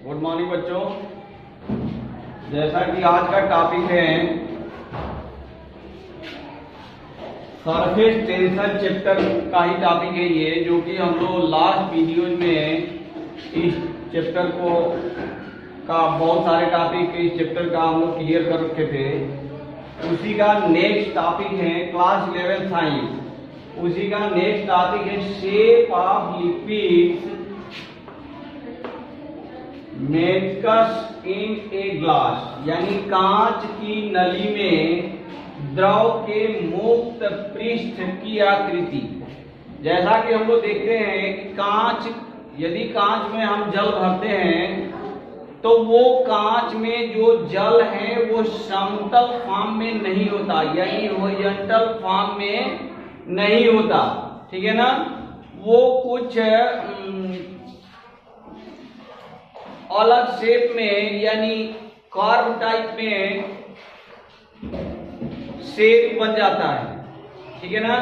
Good morning बच्चों। जैसा कि आज का टॉपिक है सरफेस टेंशन चैप्टर का ही टॉपिक है ये, जो कि हम लोग लास्ट वीडियो में इस चैप्टर को का बहुत सारे टॉपिक इस चैप्टर का हम लोग क्लियर कर रखे थे। उसी का नेक्स्ट टॉपिक है क्लास 11 साइंस। उसी का नेक्स्ट टॉपिक है shape of liquids makes in a glass, यानी कांच की नली में द्रव के मुक्त पृष्ठ की आकृति। जैसा कि हम लोग देखते हैं कि यदि कांच में हम जल भरते हैं तो वो कांच में जो जल है वो समतल फॉर्म में नहीं होता, यानी हॉरिजॉन्टल फॉर्म में नहीं होता। ठीक है ना, वो कुछ अलग शेप में यानी कर्व टाइप में शेप बन जाता है। ठीक है ना,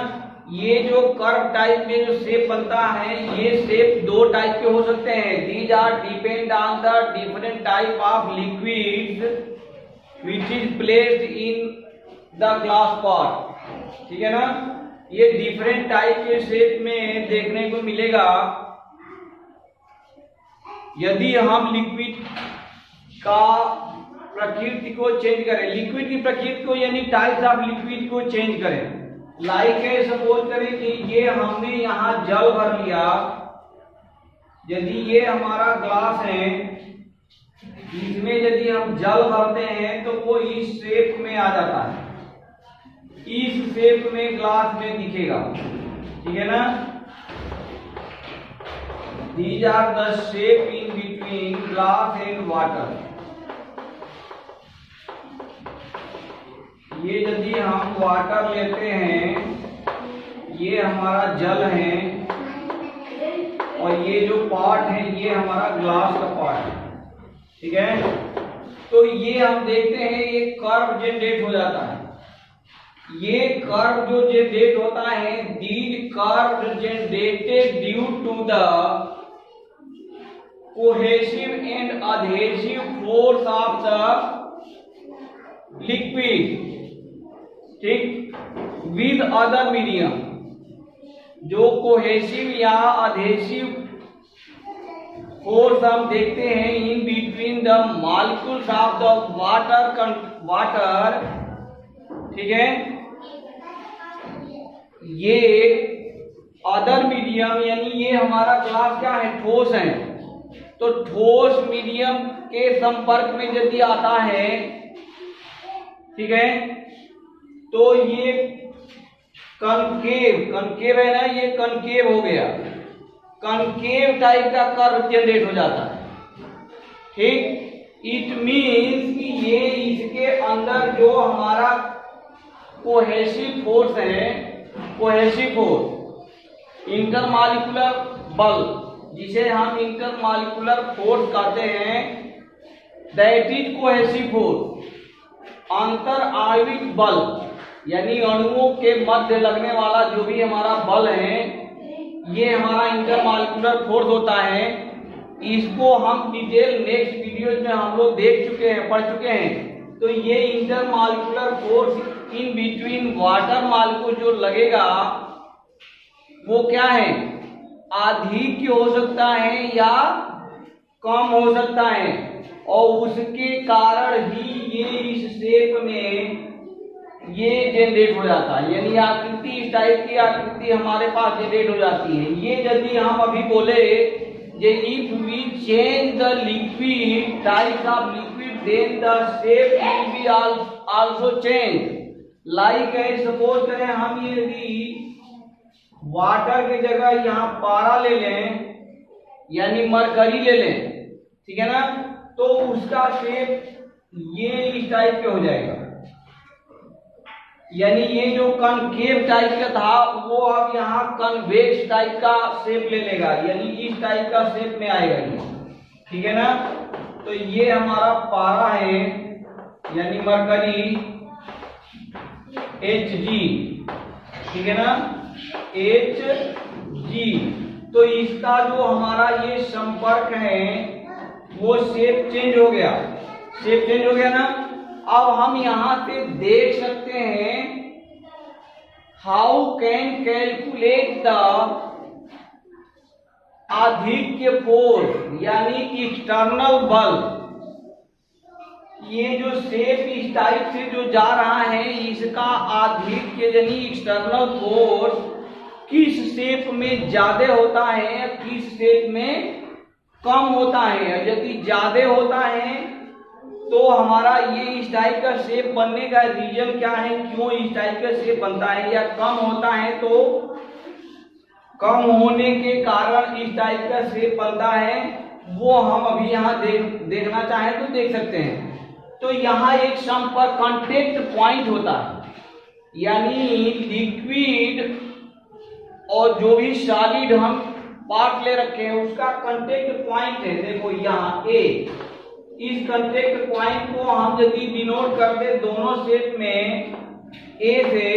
ये जो कर्व टाइप में जो शेप बनता है, ये शेप दो टाइप के हो सकते हैं। These are depend on the different type of liquid which is placed in the glass pot. ठीक है ना, ये डिफरेंट टाइप के शेप में देखने को मिलेगा। यदि हम लिक्विड का प्रकृति को चेंज करें, लिक्विड की प्रकृति को यानी टाइप्स ऑफ लिक्विड को चेंज करें, लाइक सपोज करें कि ये हमने यहाँ जल भर लिया। यदि ये हमारा ग्लास है, इसमें यदि हम जल भरते हैं तो वो इस शेप में आ जाता है, इस शेप में ग्लास में दिखेगा। ठीक है ना, These are the shape in between glass and water। ये यदि हम वाटर लेते हैं, ये हमारा जल है, और ये जो पार्ट है ये हमारा ग्लास का पार्ट है। ठीक है, तो ये हम देखते हैं ये कर्व जनरेट हो जाता है। ये कर्व जो जनरेट होता है, these curves generated due to the cohesive and adhesive force of the liquid, ठीक, with other medium। जो कोहेसिव या अधेसिव फोर्स हम देखते हैं in between the molecules of the water. ठीक है, ये अदर मीडियम यानी ये हमारा ग्लास क्या है, ठोस है। तो ठोस मीडियम के संपर्क में यदि आता है, ठीक है, तो ये कनकेव है ना, ये कनकेव हो गया, कनकेव टाइप का कर्व जनरेट हो जाता है। ठीक, इट मीन्स कि ये इसके अंदर जो हमारा कोहेसिव फोर्स है, कोहेसिव फोर्स, इंटरमॉलिक्यूलर बल, जिसे हम इंटरमॉलिक्यूलर फोर्स कहते हैं, दैट इज कोहेसिव फोर्स। अंतर आणविक बल यानी अणुओं के मध्य लगने वाला जो भी हमारा बल है, ये हमारा इंटरमॉलिक्यूलर फोर्स होता है। इसको हम डिटेल नेक्स्ट वीडियोज में हम लोग देख चुके हैं, पढ़ चुके हैं। तो ये intermolecular force in between water molecule जो लगेगा वो क्या है, अधिक हो सकता है या कम हो सकता है, और उसके कारण ही ये इस शेप में ये जनरेट हो जाता है, यानी आकृति इस टाइप की आकृति हमारे पास जनरेट हो जाती है। ये यदि हम अभी बोले जे if we change the liquid type of liquid then the shape will be also change. Like suppose करें हम यदि वाटर की जगह यहाँ पारा ले लें यानी मरकरी ले लें, ठीक है ना, तो उसका शेप ये इस टाइप के हो जाएगा। यानी ये जो कनकेव टाइप का था वो अब यहाँ कन्वेक्स टाइप का शेप ले लेगा, यानी इस टाइप का शेप में आएगा ये। ठीक है ना, तो ये हमारा पारा है यानी मरकरी Hg। ठीक है ना, Hg। तो इसका जो हमारा ये संपर्क है वो शेप चेंज हो गया, शेप चेंज हो गया ना। अब हम यहां से देख सकते हैं हाउ कैन कैलकुलेट द आधिक्य फोर्स यानी एक्सटर्नल बल। ये जो शेप इस टाइप से जो जा रहा है इसका आधिक्य यानी एक्सटर्नल फोर्स किस शेप में ज्यादा होता है, किस शेप में कम होता है। यदि ज्यादा होता है तो हमारा ये इस टाइप का शेप बनने का रीजन क्या है, क्यों इस टाइप का शेप बनता है, या कम होता है तो कम होने के कारण इस टाइप का शेप बनता है, वो हम अभी यहाँ देखना चाहें तो देख सकते हैं। तो यहाँ एक सम पर कांटेक्ट पॉइंट होता है, यानी लिक्विड और जो भी सॉलिड हम पार्ट ले रखे हैं उसका कांटेक्ट पॉइंट है। देखो यहाँ ए, इस कांटेक्ट पॉइंट को हम यदि डिनोट कर दे दोनों शेप में ए से,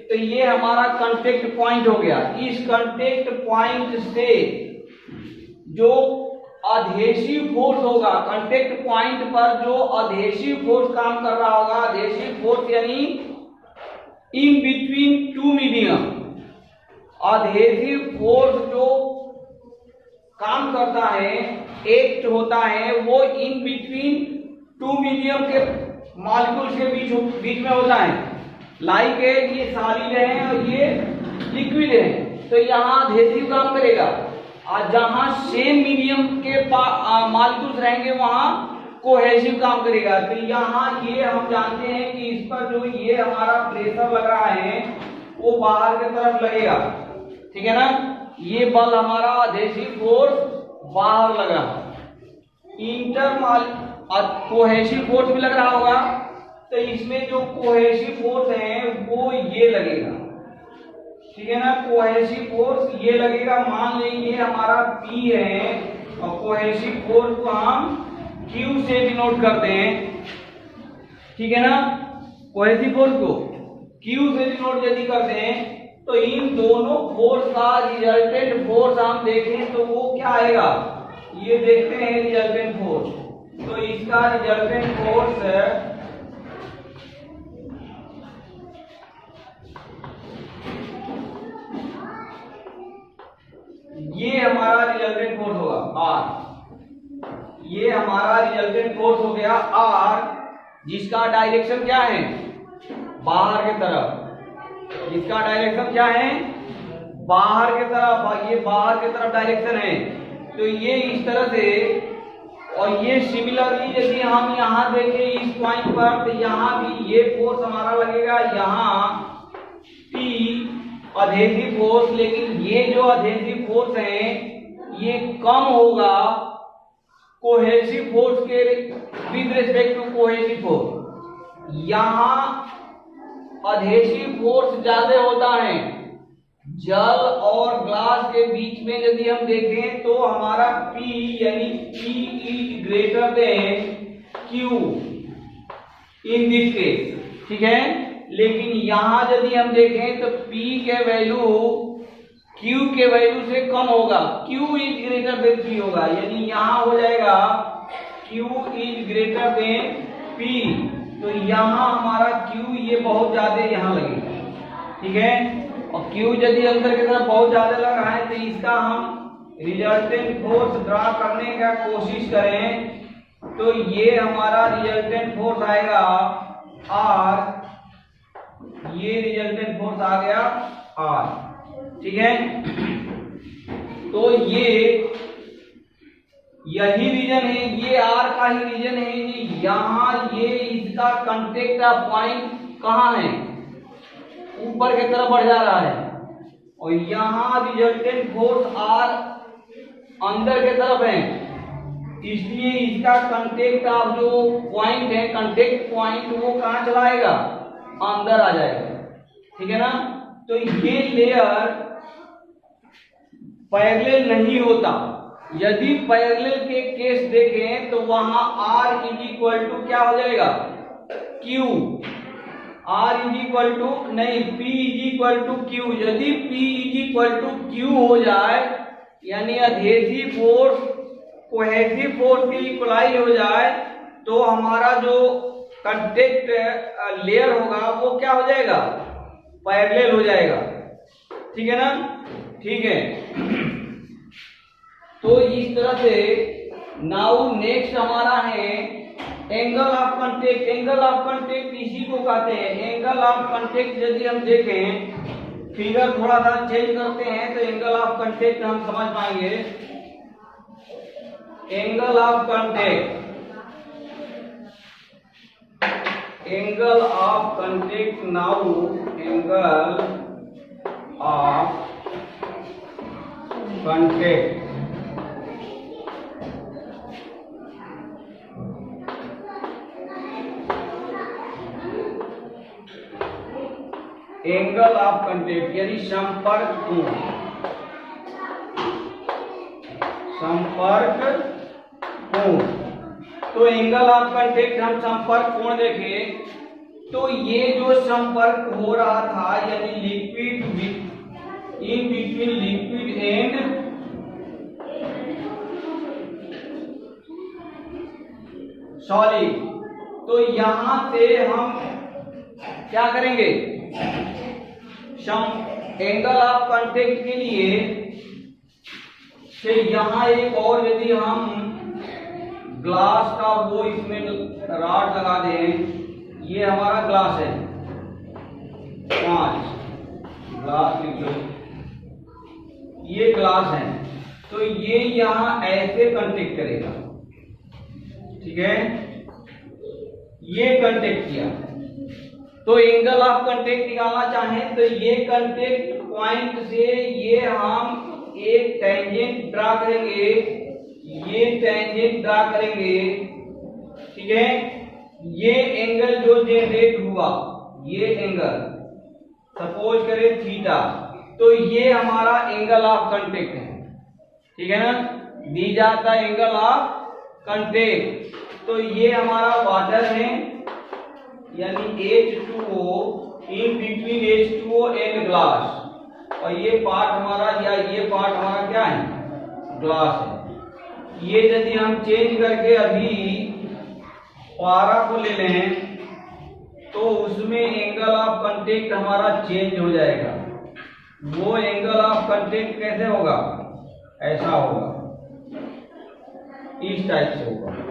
तो ये हमारा कांटेक्ट पॉइंट हो गया। इस कांटेक्ट पॉइंट से जो अधेसिव फोर्स होगा, कांटेक्ट पॉइंट पर जो अधेसिव फोर्स काम कर रहा होगा, अधेसिव फोर्स यानी in between two medium, adhesive force जो काम करता है, एक्ट होता है, वो इन बिटवीन टू मीडियम के मॉलिक्यूल्स के बीच में होता है। लाइक है ये सॉलिड है और ये लिक्विड है, तो यहाँ अधेसिव काम करेगा, और जहां सेम मीडियम के मॉलिक्यूल्स रहेंगे वहां कोहेसिव काम करेगा। तो यहाँ ये हम जानते हैं कि इस पर जो ये हमारा प्रेशर लग रहा है वो बाहर की तरफ लगेगा, ठीक है ना। ये बल हमारा अधेसिव फोर्स बाहर लगा, कोहेसिव फोर्स भी लग रहा होगा, तो इसमें जो कोहेसिव फोर्स है वो ये लगेगा, ठीक है ना। कोहेसिव फोर्स ये लगेगा, मान लेंगे हमारा P है और कोहेसिव फोर्स को हम Q से डिनोट करते हैं, ठीक है ना। कोहेसिव फोर्स को Q से डिनोट यदि करते हैं तो इन दोनों फोर्स का रिजल्टेंट फोर्स हम देखें तो वो क्या आएगा, ये देखते हैं रिजल्टेंट फोर्स। तो इसका रिजल्टेंट फोर्स ये हमारा रिजल्टेंट फोर्स होगा R, ये हमारा रिजल्टेंट फोर्स हो गया R, जिसका डायरेक्शन क्या है, बाहर की तरफ। जिसका डायरेक्शन क्या है, बाहर की तरफ, ये बाहर की तरफ डायरेक्शन है। तो ये इस तरह से, और ये सिमिलरली यदि हम यहाँ देखें इस पॉइंट पर, तो यहाँ भी ये फोर्स हमारा लगेगा, यहाँ P अधेसिव फोर्स, लेकिन ये जो अधेसिव फोर्स है ये कम होगा कोहेसिव फोर्स के with respect to cohesive force. यहाँ अधेसिव फोर्स ज्यादा होता है। जल और ग्लास के बीच में यदि हम देखें तो हमारा P यानी P is greater than Q in this case, ठीक है। लेकिन यहां यदि हम देखें तो P के वैल्यू Q के वैल्यू से कम होगा, Q is greater than P होगा, यानी यहां हो जाएगा Q is greater than P। तो यहाँ हमारा Q ये बहुत ज्यादा यहाँ लगेगा, ठीक है। और Q यदि अंदर की तरफ बहुत ज्यादा लग रहा है तो इसका हम रिजल्टेंट फोर्स ड्रा करने का कोशिश करें, तो ये हमारा रिजल्टेंट फोर्स आएगा R, ये रिजल्टेंट फोर्स आ गया R, ठीक है। तो ये यही रीजन है, ये R का ही रीजन है कि यहाँ ये इसका कांटेक्ट पॉइंट कहाँ है, ऊपर की तरफ बढ़ जा रहा है, और यहाँ रिजल्टेंट फोर्स R अंदर की तरफ है, इसलिए इसका कांटेक्ट ऑफ जो पॉइंट है, कांटेक्ट पॉइंट वो कहाँ चलाएगा, अंदर आ जाएगा, ठीक है ना। तो ये लेयर पैरेलल नहीं होता। यदि पैरेलल के केस देखें तो वहां R इज इक्वल टू क्या हो जाएगा, Q, R is equal to नहीं, P is equal to Q। यदि P is equal to Q हो जाए यानी अधेसिव फोर्स कोहेसिव फोर्स की इक्वलाइज हो जाए तो हमारा जो कांटेक्ट लेयर होगा वो क्या हो जाएगा, पैरेलल हो जाएगा। ठीक है ना, ठीक है। तो इस तरह से नाउ नेक्स्ट हमारा है angle of contact. Angle of contact इसी को कहते हैं। एंगल ऑफ कांटेक्ट यदि हम देखें, फिगर थोड़ा सा चेंज करते हैं तो एंगल ऑफ कांटेक्ट हम समझ पाएंगे। Angle of contact, angle of contact, now angle of contact angle of contact यानी संपर्क कोण। संपर्क कोण, तो एंगल ऑफ कांटेक्ट हम संपर्क कोण देखें तो ये जो संपर्क हो रहा था यानी liquid in between liquid and solid, तो यहां से हम क्या करेंगे, एंगल ऑफ कांटेक्ट के लिए से यहां एक और यदि हम ग्लास का वो इसमें रॉड लगा दें, ये हमारा ग्लास है 5 ग्लास लिख लो, ये ग्लास है, तो ये यहां ऐसे कांटेक्ट करेगा। ठीक है, ये कांटेक्ट किया तो एंगल ऑफ कांटेक्ट निकालना चाहें तो ये कांटेक्ट पॉइंट से ये हम एक टेंजेंट ड्रा करेंगे, ये टेंजेंट ड्रा करेंगे। ठीक है, ये एंगल जो जनरेट हुआ, ये एंगल सपोज करें थीटा, तो ये हमारा एंगल ऑफ कांटेक्ट है। ठीक है ना, दी जाता एंगल ऑफ कांटेक्ट, तो ये हमारा वाटर है यानी H2O in between H2O and glass, और ये पार्ट हमारा या ये पार्ट हमारा क्या है, ग्लास है। ये यदि हम चेंज करके अभी पारा को ले लें तो उसमें एंगल ऑफ कांटेक्ट हमारा चेंज हो जाएगा। वो एंगल ऑफ कांटेक्ट कैसे होगा, ऐसा होगा, इस टाइप से होगा।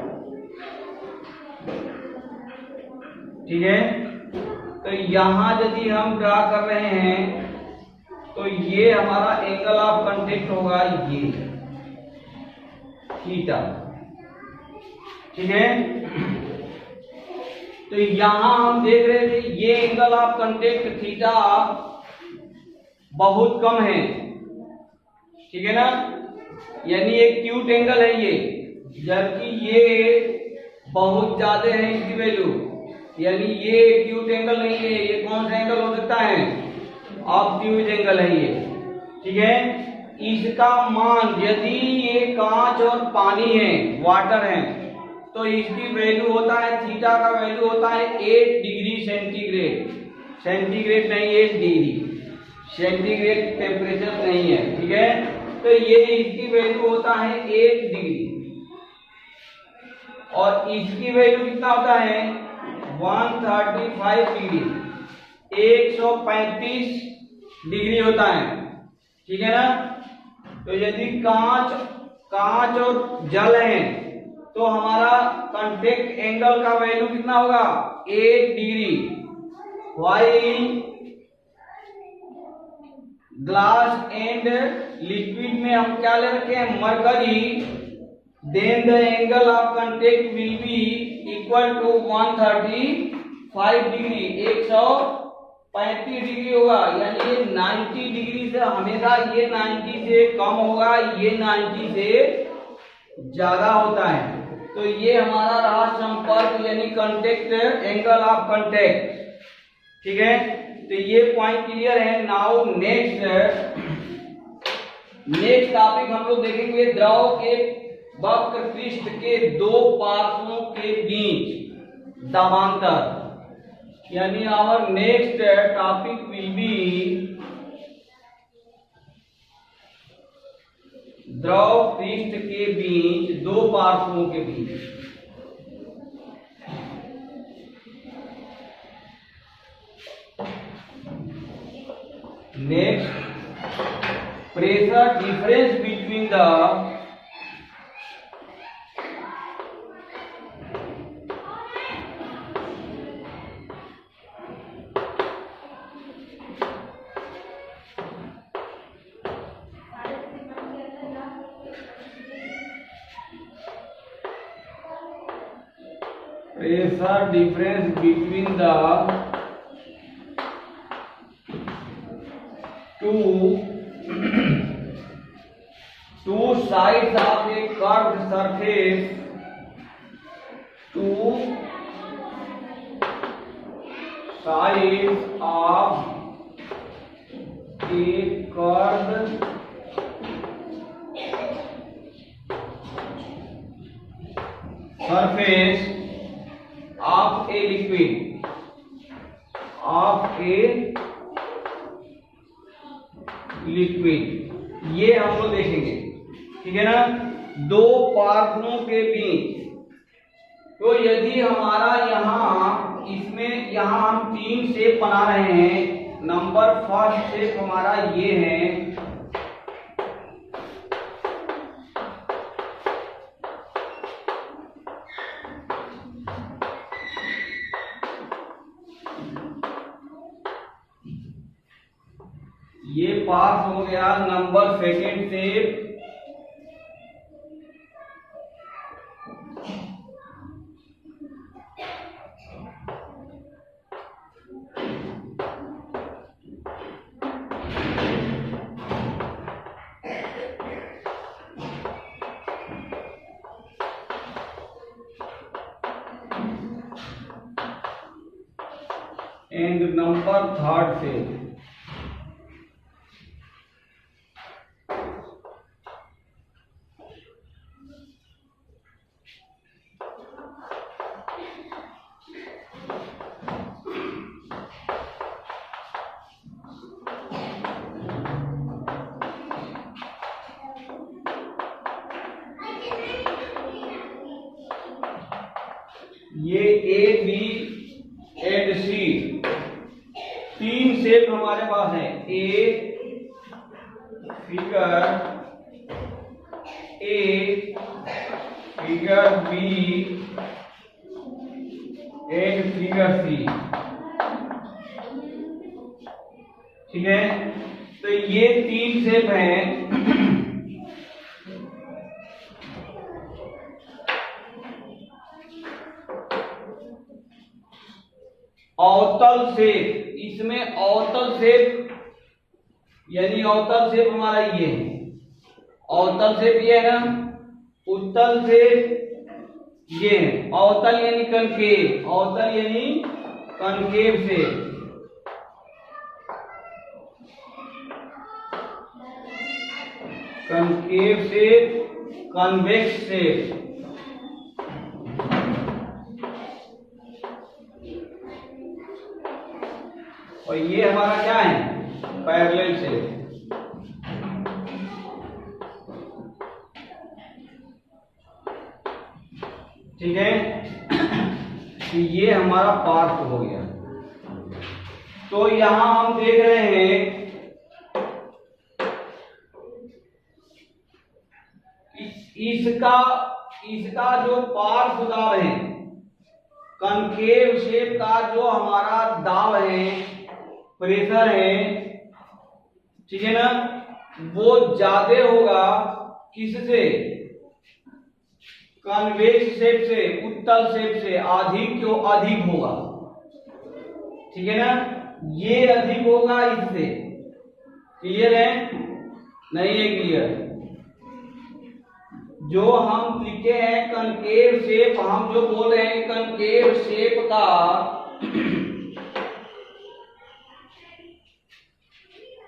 ठीक है, तो यहां यदि हम ड्रा कर रहे हैं तो ये हमारा एंगल ऑफ कांटेक्ट होगा ये थीटा। ठीक है, तो यहां हम देख रहे थे ये एंगल ऑफ कांटेक्ट थीटा बहुत कम है। ठीक है ना, यानी एक एक्यूट एंगल है ये, जबकि ये बहुत ज्यादा है इसकी वैल्यू, यानी ये एक्यूट एंगल नहीं है। ये कौन सा एंगल हो सकता है, ऑब्ट्यूज एंगल है ये। ठीक है, इसका मान यदि ये कांच और पानी है, वाटर है, तो इसकी वैल्यू होता है, थीटा का वैल्यू होता है 8 डिग्री सेंटीग्रेड। सेंटीग्रेड नहीं, 8 डिग्री सेंटीग्रेड टेम्परेचर नहीं है। ठीक है, तो ये इसकी वैल्यू होता है 8 डिग्री, और इसकी वैल्यू कितना होता है 135 डिग्री, 135 डिग्री होता है। ठीक है ना, तो यदि कांच और जल है तो हमारा कांटेक्ट एंगल का वैल्यू कितना होगा 8 degree, while glass and liquid में हम क्या ले रखे हैं, mercury, then the angle of contact will be equal to 135 degree, 135 degree होगा, यानी ये 90 डिग्री से हमेशा ये 90 से कम होगा, ये 90 से ज्यादा होता है। तो ये हमारा रहा संपर्क यानी कांटेक्ट, एंगल ऑफ कांटेक्ट। ठीक है, तो ये पॉइंट क्लियर है। नाउ नेक्स्ट टॉपिक हम लोग देखेंगे द्रव के वक्र पृष्ठ के दो पार्श्वों के बीच दाबांतर, यानी our next topic will be द्रव पृष्ठ के बीच दो पार्श्वों के बीच। Next, pressure difference between the pressure difference between the two sides of a curved surface, two sides of a curved surface of a liquid, ये हम लोग देखेंगे, ठीक है ना। दो पार्श्वों के बीच, तो यदि हमारा यहाँ इसमें यहाँ हम तीन शेप बना रहे हैं। नंबर फर्स्ट शेप हमारा ये है, ये पास हो गया। Number second shape, and number third shape. ये ए बी एंड सी तीन शेप हमारे पास है। A figure A, figure B and figure C, ठीक है। तो ये तीन शेप हैं। अवतल शेप, इसमें अवतल शेप यानी अवतल शेप हमारा ये है, अवतल शेप ये है ना, उत्तल शेप ये है। अवतल यानी कनकेव, अवतल यानी concave shape, concave shape, convex shape. और ये हमारा क्या है, पैरेलल शेप, ठीक है। तो ये हमारा पार्ट हो गया। तो यहां हम देख रहे हैं इसका जो पार्श्व दाब है, कनकेव शेप का जो हमारा दाब है, प्रेशर है, ठीक है ना, वो ज्यादा होगा किससे, कन्वेक्स शेप से, उत्तल शेप से अधिक, क्यों अधिक होगा, ठीक है ना। ये अधिक होगा इससे। क्लियर है, नहीं है क्लियर? जो हम लिखे हैं कनकेव शेप, हम जो बोल रहे हैं कनकेव शेप का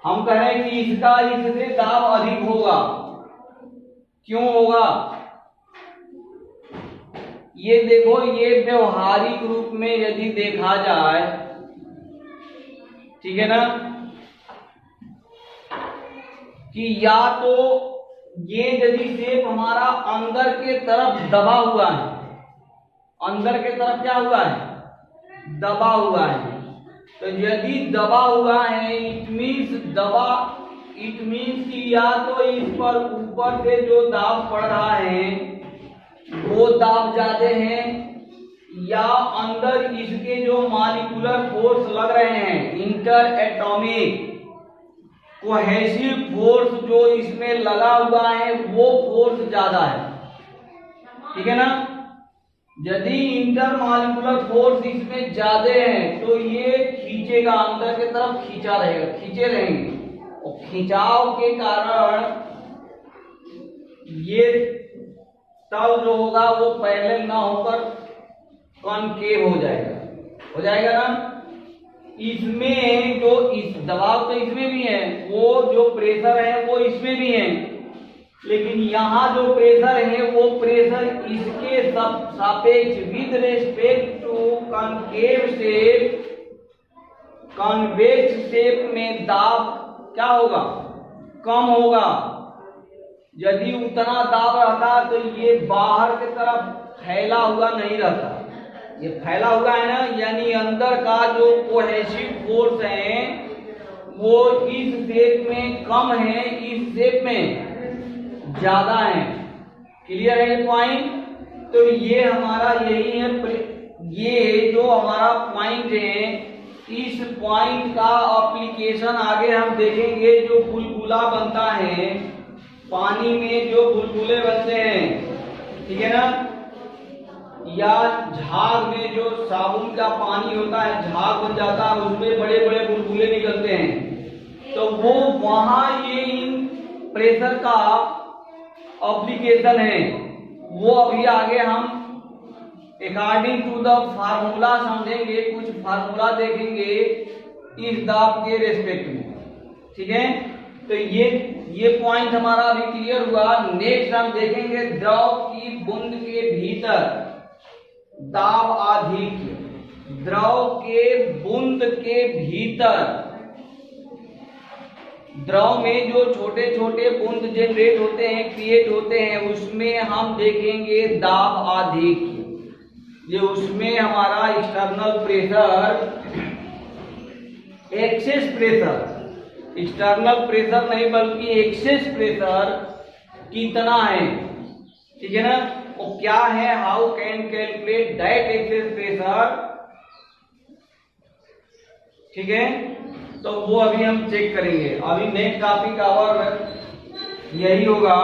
हम कह रहे हैं कि इसका इससे दाब अधिक होगा। क्यों होगा? ये देखो, ये व्यवहारिक रूप में यदि देखा जाए, ठीक है ना, कि या तो ये यदि शेप हमारा अंदर के तरफ दबा हुआ है, अंदर के तरफ क्या हुआ है, दबा हुआ है, तो यदि दबा हुआ है इट मीन्स कि या तो इस पर ऊपर से जो दाब पड़ रहा है वो दाब ज्यादा है, या अंदर इसके जो मॉलिक्यूलर फोर्स लग रहे हैं, इंटर एटॉमिक कोहेसिव फोर्स जो इसमें लगा हुआ है वो फोर्स ज्यादा है। ठीक है ना। यदि इंटर मॉलिक्यूलर फोर्स इसमें ज्यादा है तो ये खींचेगा, अंदर की तरफ खींचा रहेगा, खींचे रहेंगे, और खिंचाव के कारण ये तल जो होगा वो पैरेलल ना होकर कॉनकेव हो जाएगा ना। इसमें जो इस दबाव तो इसमें भी है, वो जो प्रेशर है वो इसमें भी है, लेकिन यहाँ जो प्रेशर है वो प्रेशर इसके सापेक्ष with respect to concave shape, convex shape में दाब क्या होगा, कम होगा। यदि उतना दाब रहता तो ये बाहर की तरफ फैला हुआ नहीं रहता, ये फैला हुआ है ना, यानी अंदर का जो कोहेसिव फोर्स है वो इस शेप में कम है, इस शेप में ज्यादा है। क्लियर है ये पॉइंट। तो ये हमारा यही है, ये जो हमारा पॉइंट है, इस पॉइंट का एप्लीकेशन आगे हम देखेंगे। जो बुलबुला बनता है पानी में, जो बुलबुले बनते हैं, ठीक है ना, या झाग में जो साबुन का पानी होता है, झाग बन जाता है, उसमें बड़े बड़े बुलबुले निकलते हैं, तो वो वहां ये इन प्रेशर का एप्लीकेशन है। वो अभी आगे हम अकॉर्डिंग टू द फार्मूला समझेंगे, कुछ फार्मूला देखेंगे इस दाब के रेस्पेक्ट में। ठीक है, तो ये पॉइंट हमारा अभी क्लियर हुआ। नेक्स्ट हम देखेंगे द्रव की बूंद के भीतर दाब आधिक्य। द्रव के बूंद के भीतर, द्रव में जो छोटे छोटे बूंद जनरेट होते हैं, क्रिएट होते हैं, उसमें हम देखेंगे दाब आधिक्य। ये उसमें हमारा external pressure, excess pressure, external pressure नहीं बल्कि एक्सेस प्रेशर कितना है, ठीक है ना, वो क्या है, how can calculate that excess pressure. ठीक है, तो वो अभी हम चेक करेंगे। अभी नेक्स्ट टॉपिक आवर यही होगा।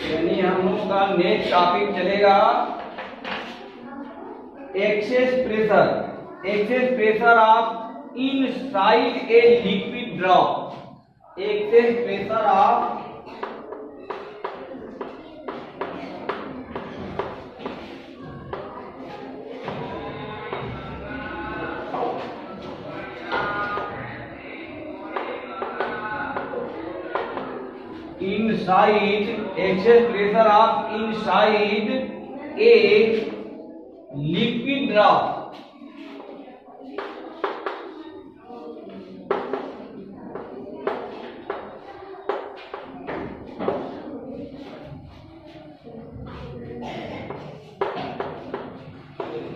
यानी हम लोग का नेक्स्ट टॉपिक चलेगा access pressure. Excess pressure of inside a liquid drop. Excess pressure of inside, excess pressure of inside a liquid drop।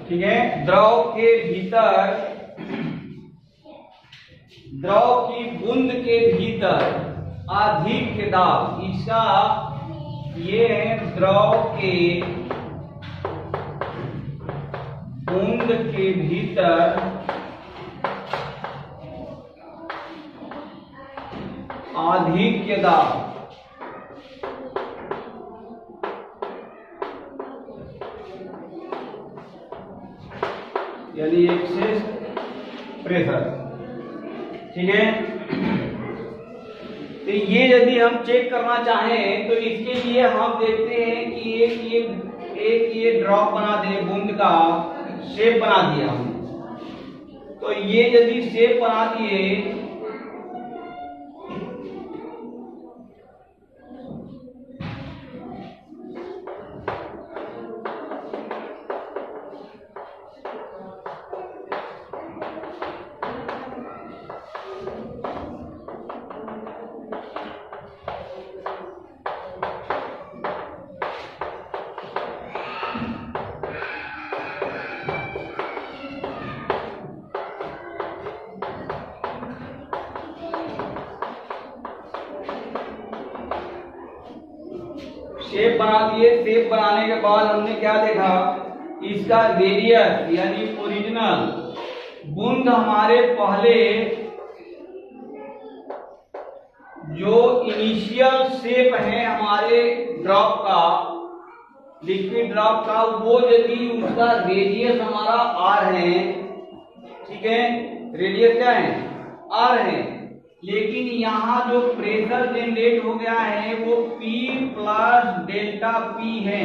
ठीक है, द्रव के भीतर, द्रव की बूंद के भीतर अधिक दाब, इसका ये है द्रव के बूंद के भीतर अधिक दाब, यानी एक्सेस प्रेशर। ठीक है, तो ये यदि हम चेक करना चाहें तो इसके लिए हम देखते हैं कि एक ये ड्रॉप बना दे, बूंद का शेप बना दिया हम। तो ये यदि शेप बना दिए शेप बना दिए। शेप बनाने के बाद हमने क्या देखा, इसका रेडियस यानी ओरिजिनल बूंद हमारे पहले जो इनिशियल शेप है हमारे ड्रॉप का, लिक्विड ड्रॉप का, वो यदि उसका रेडियस हमारा आर है, ठीक है, रेडियस क्या है, आर है, लेकिन यहाँ जो प्रेशर जनरेट हो गया है वो P प्लस डेल्टा P है।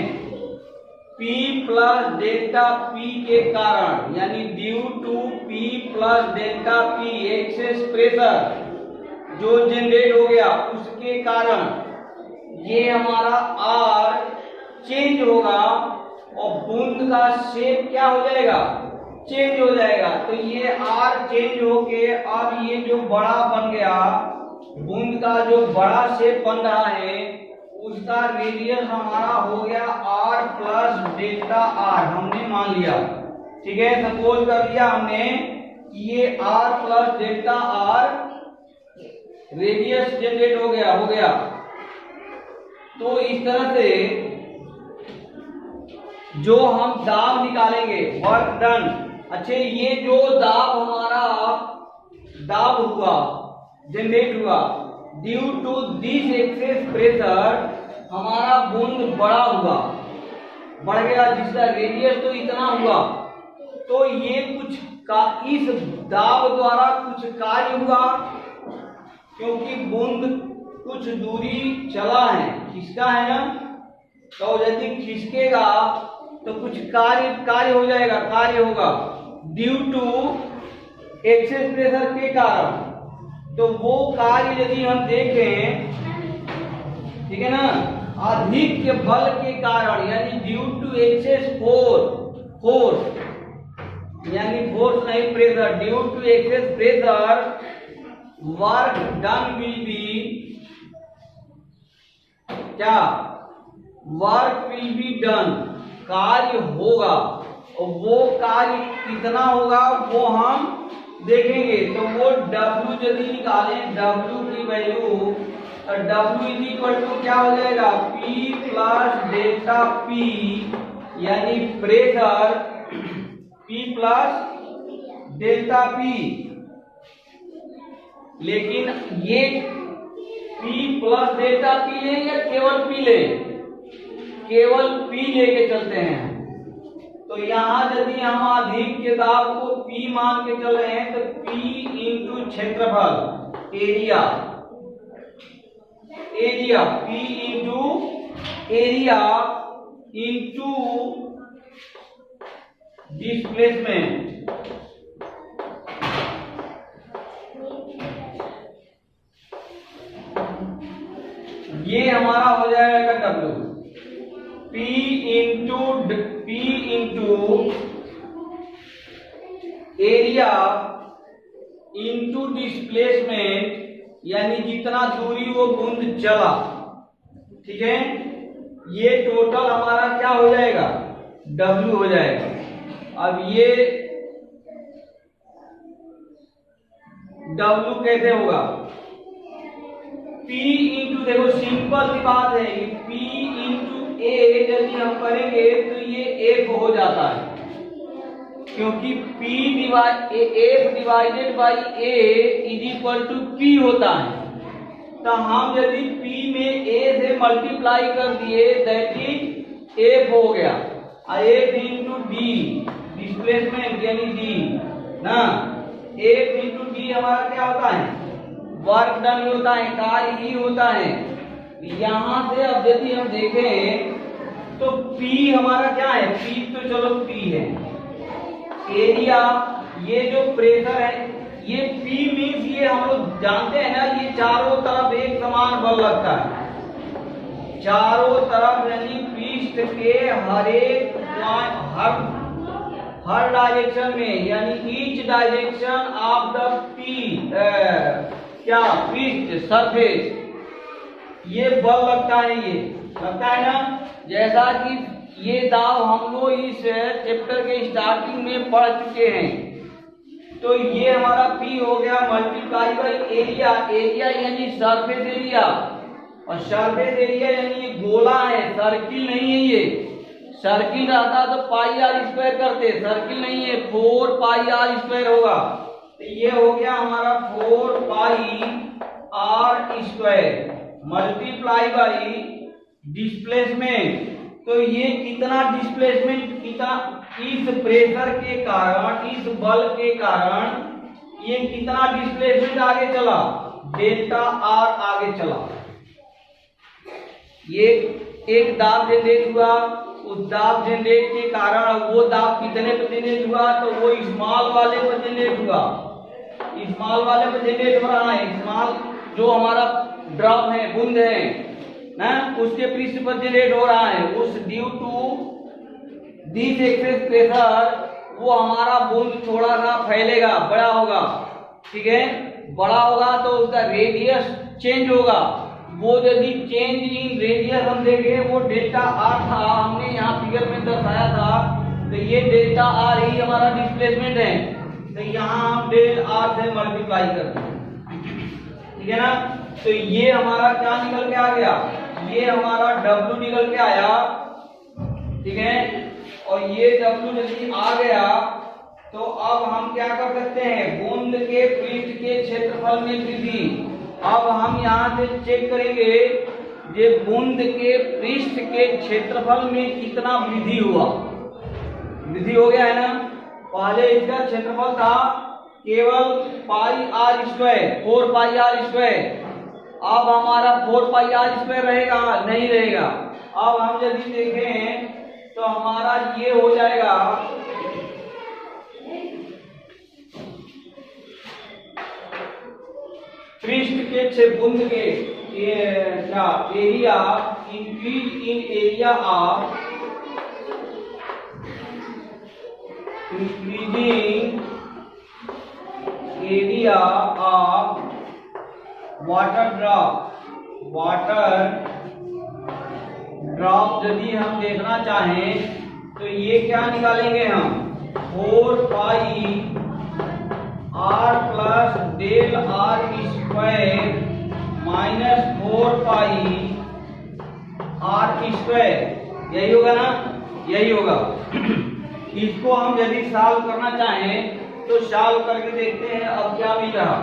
P प्लस डेल्टा P के कारण यानी due to P plus delta P excess pressure जो जनरेट हो गया उसके कारण ये हमारा R चेंज होगा और बूंद का शेप क्या हो जाएगा, चेंज हो जाएगा। तो ये आर चेंज होके अब ये जो बड़ा बन गया, बूंद का जो बड़ा शेप बन रहा है उसका रेडियस हमारा हो गया आर प्लस डेल्टा आर, हमने मान लिया, ठीक है, सपोज कर लिया हमने कि ये R plus delta R radius generate हो गया। तो इस तरह से जो हम दाब निकालेंगे, वर्क डन, अच्छे, ये जो दाब हमारा दाब हुआ, जनरेट हुआ due to this excess pressure, हमारा बूंद बड़ा हुआ, बढ़ गया, जिसका रेडियस तो इतना हुआ। तो ये कुछ का इस दाब द्वारा कुछ कार्य हुआ, क्योंकि बूंद कुछ दूरी चला है, खिसका है ना, तो यदि खिसकेगा तो कुछ कार्य हो जाएगा, कार्य होगा ड्यू टू एक्सेस प्रेशर के कारण। तो वो कार्य यदि हम देखें, ठीक है ना, अधिक के बल के कारण यानी ड्यू टू एक्सेस फोर्स यानी फोर्स नहीं pressure, due to excess pressure work done will be क्या, वर्क विल बी डन, कार्य होगा, और वो कार्य कितना होगा वो हम देखेंगे। तो वो W यदि निकालें, W की वैल्यू, और W इज इक्वल टू क्या हो जाएगा, P प्लस डेल्टा P यानी pressure P plus delta P। लेकिन ये P प्लस डेल्टा P ले या केवल P ले, केवल P लेके चलते हैं। तो यहाँ यदि हम अधिक के दाब को P मान के चल रहे हैं तो P इंटू क्षेत्रफल area, P into area into displacement, ये हमारा हो जाएगा W। P into area into displacement यानी जितना दूरी वो बूंद चला, ठीक है, ये टोटल हमारा क्या हो जाएगा, W हो जाएगा। अब ये W कैसे होगा, P इंटू, देखो सिंपल सी बात है, P इंटू A यदि हम करेंगे तो ये F हो जाता है, क्योंकि F divided by A is equal to P होता है। तो हम यदि P में A से मल्टीप्लाई कर दिए दैट इज F हो गया, F इंटू D डिस्प्लेसमेंट यानी D ना, F इंटू D हमारा क्या होता है, वर्क डन होता है, कार्य ही होता है। यहाँ से अब यदि हम देखें तो P हमारा क्या है, P तो चलो P है, एरिया, ये जो प्रेशर है ये P मीन्स ये हम लोग जानते हैं ना, ये चारों तरफ एक समान बल लगता है, चारों तरफ यानी पृष्ठ के हर डायरेक्शन में, यानी ईच डायरेक्शन ऑफ द क्या पृष्ठ सरफेस, ये बल लगता है, ये लगता है ना। जैसा कि ये दाव हम लोग इस चैप्टर के स्टार्टिंग में पढ़ चुके हैं। तो ये हमारा P हो गया मल्टीप्लाई बाई एरिया, एरिया यानी सरफेस एरिया, और सरफेस एरिया यानी ये गोला है, सर्किल नहीं है। ये सर्किल रहता तो पाई आर स्क्वायर करते, सर्किल नहीं है, 4 पाई आर स्क्वायर होगा। तो ये हो गया हमारा 4 pi are square multiply by displacement. तो ये कितना डिस्प्लेसमेंट, कितना इस प्रेशर के कारण, इस बल के कारण ये कितना डिस्प्लेसमेंट आगे चला, डेल्टा आर आगे चला। ये एक दाब जनरेट हुआ, उस दाब जनरेट के कारण वो दाब कितने पर जनरेट हुआ, तो वो स्मॉल वाले पर जनरेट हुआ, स्मॉल वाले पर जनरेट हो रहा है। स्मॉल जो हमारा ड्रॉप है, बूंद है ना, उसके पृष्ठ पर जनरेट हो रहा है। उस due to this excess pressure वो हमारा बूंद थोड़ा सा फैलेगा, बड़ा होगा, ठीक है। बड़ा होगा तो उसका रेडियस चेंज होगा। वो यदि चेंज इन रेडियस हम देखें, वो डेल्टा आर था, हमने यहाँ फिगर में दर्शाया था। तो ये डेल्टा आर ही हमारा डिस्प्लेसमेंट है। तो यहाँ हम डेल आर से मल्टीप्लाई करते हैं, ठीक है ना। तो ये हमारा क्या निकल के आ गया, ये हमारा W निकल के आया, ठीक है। और ये W यदि आ गया तो अब हम क्या कर सकते हैं, बूंद के पृष्ठ के क्षेत्रफल में वृद्धि। अब हम यहाँ से चेक करेंगे ये बूंद के पृष्ठ के क्षेत्रफल में कितना वृद्धि हुआ। वृद्धि हो गया है ना। पहले इसका क्षेत्रफल था केवल pi are square, 4 pi are square. अब हमारा 4 पाई आर स्क्वायर रहेगा, नहीं रहेगा। अब हम यदि देखें तो हमारा ये हो जाएगा पृष्ठ के बूंद के क्या area, increase in area of, increasing area of water drop. Water drop यदि हम देखना चाहें तो ये क्या निकालेंगे हम, 4 pi are plus del are square minus 4 pi are square, यही होगा ना, यही होगा। इसको हम यदि सॉल्व करना चाहें तो सॉल्व करके देखते हैं अब क्या मिल रहा।